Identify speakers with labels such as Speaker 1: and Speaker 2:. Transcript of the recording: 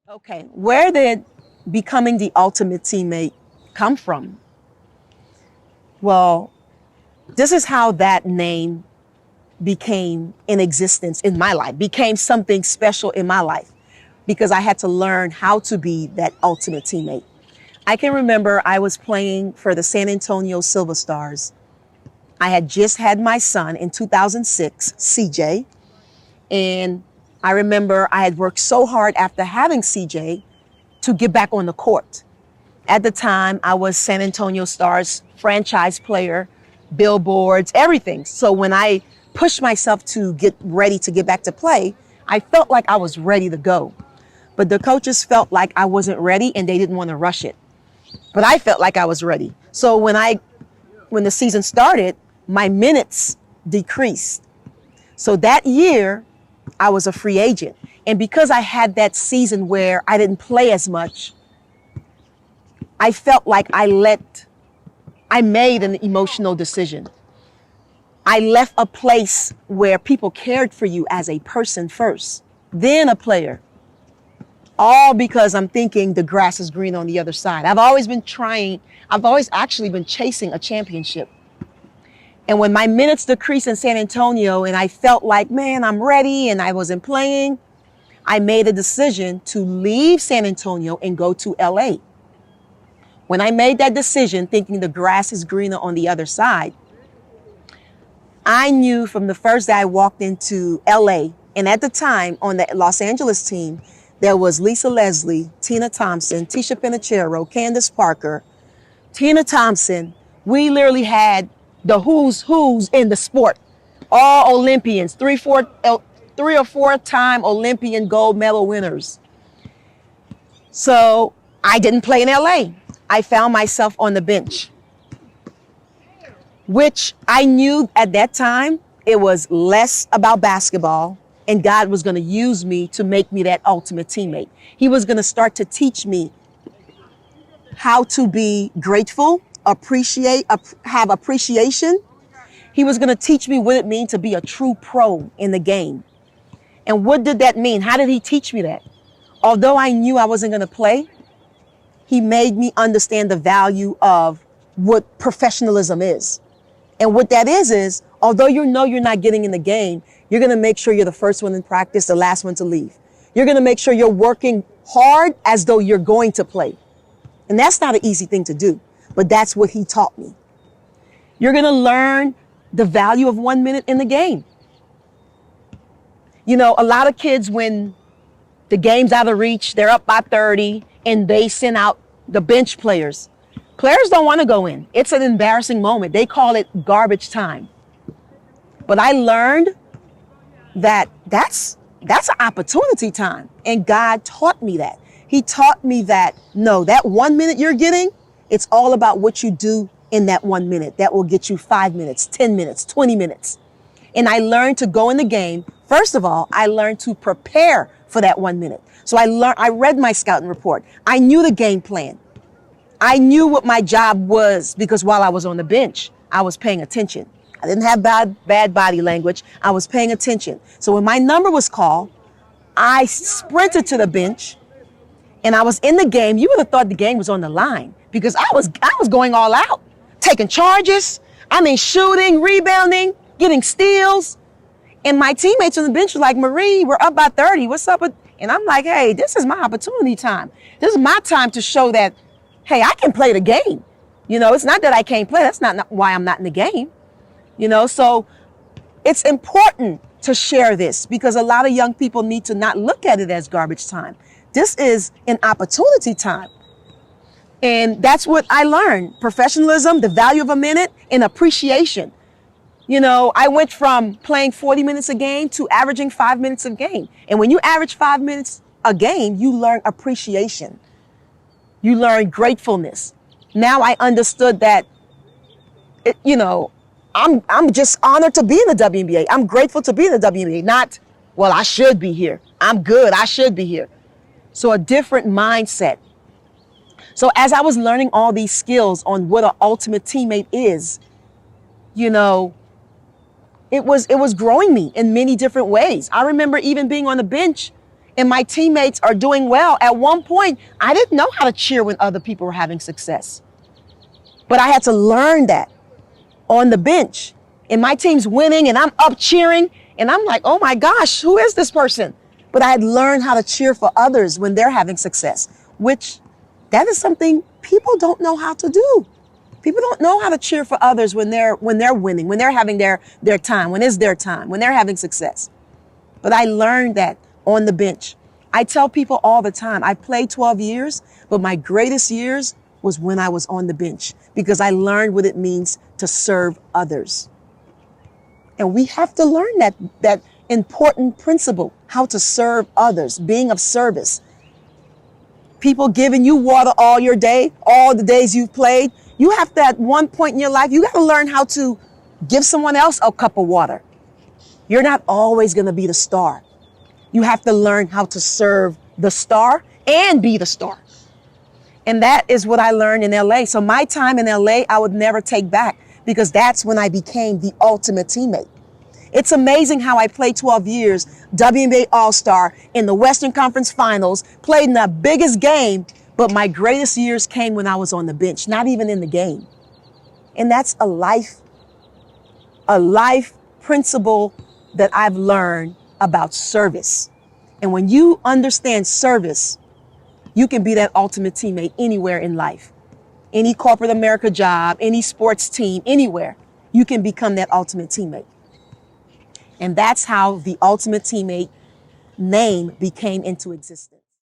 Speaker 1: Okay, where did becoming the ultimate teammate come from? Well, this is how that name became in existence in my life, became something special in my life because I had to learn how to be that ultimate teammate. I can remember I was playing for the San Antonio Silver Stars. I had just had my son in 2006, CJ, and I remember I had worked so hard after having CJ to get back on the court. At the time, I was San Antonio Stars franchise player, billboards, everything. So when I pushed myself to get ready to get back to play, I felt like I was ready to go. But the coaches felt like I wasn't ready and they didn't want to rush it. But I felt like I was ready. So when the season started, my minutes decreased. So that year, I was a free agent. And because I had that season where I didn't play as much, I felt like I made an emotional decision. I left a place where people cared for you as a person first, then a player. All because I'm thinking the grass is green on the other side. I've always actually been chasing a championship. And when my minutes decreased in San Antonio and I felt like, man, I'm ready and I wasn't playing, I made a decision to leave San Antonio and go to LA. When I made that decision, thinking the grass is greener on the other side, I knew from the first day I walked into LA, and at the time on the Los Angeles team, there was Lisa Leslie, Tina Thompson, Tisha Pinachero, Candace Parker, Tina Thompson. We literally had the who's in the sport, all Olympians, three or four time Olympian gold medal winners. So I didn't play in LA. I found myself on the bench, which I knew at that time it was less about basketball and God was going to use me to make me that ultimate teammate. He was going to start to teach me how to be grateful, have appreciation. He was going to teach me what it means to be a true pro in the game. And what did that mean? How did he teach me that? Although I knew I wasn't going to play, he made me understand the value of what professionalism is. And what that is although you know you're not getting in the game, you're going to make sure you're the first one in practice, the last one to leave. You're going to make sure you're working hard as though you're going to play. And that's not an easy thing to do, but that's what he taught me. You're going to learn the value of 1 minute in the game. You know, a lot of kids, when the game's out of reach, they're up by 30 and they send out the bench players. Players don't want to go in. It's an embarrassing moment. They call it garbage time. But I learned that that's an opportunity time. And God taught me that. He taught me that, no, that 1 minute you're getting, it's all about what you do in that 1 minute. That will get you 5 minutes, 10 minutes, 20 minutes. And I learned to go in the game. First of all, I learned to prepare for that 1 minute. So I read my scouting report. I knew the game plan. I knew what my job was because while I was on the bench, I was paying attention. I didn't have bad body language. I was paying attention. So when my number was called, I sprinted to the bench and I was in the game. You would have thought the game was on the line because I was going all out, taking charges. I mean, shooting, rebounding, getting steals. And my teammates on the bench were like, Marie, we're up by 30. What's up with? And I'm like, hey, this is my opportunity time. This is my time to show that, hey, I can play the game. You know, it's not that I can't play. That's not why I'm not in the game. You know, so it's important to share this because a lot of young people need to not look at it as garbage time. This is an opportunity time. And that's what I learned. Professionalism, the value of a minute, and appreciation. You know, I went from playing 40 minutes a game to averaging 5 minutes a game. And when you average 5 minutes a game, you learn appreciation. You learn gratefulness. Now I understood that, I'm just honored to be in the WNBA. I'm grateful to be in the WNBA. Not, well, I should be here. I'm good. I should be here. So a different mindset. So as I was learning all these skills on what an ultimate teammate is, you know, it was growing me in many different ways. I remember even being on the bench and my teammates are doing well. At one point, I didn't know how to cheer when other people were having success. But I had to learn that on the bench. And my team's winning and I'm up cheering. And I'm like, oh my gosh, who is this person? But I had learned how to cheer for others when they're having success, which that is something people don't know how to do. People don't know how to cheer for others when they're winning, when they're having their time, when it's their time, when they're having success. But I learned that on the bench. I tell people all the time, I played 12 years, but my greatest years was when I was on the bench because I learned what it means to serve others. And we have to learn that important principle, how to serve others, being of service. People giving you water all your day, all the days you've played. You have to, at one point in your life, you got to learn how to give someone else a cup of water. You're not always going to be the star. You have to learn how to serve the star and be the star. And that is what I learned in LA. So my time in LA, I would never take back because that's when I became the ultimate teammate. It's amazing how I played 12 years, WNBA All-Star in the Western Conference Finals, played in the biggest game, but my greatest years came when I was on the bench, not even in the game. And that's a life principle that I've learned about service. And when you understand service, you can be that ultimate teammate anywhere in life. Any corporate America job, any sports team, anywhere, you can become that ultimate teammate. And that's how the ultimate teammate name became into existence.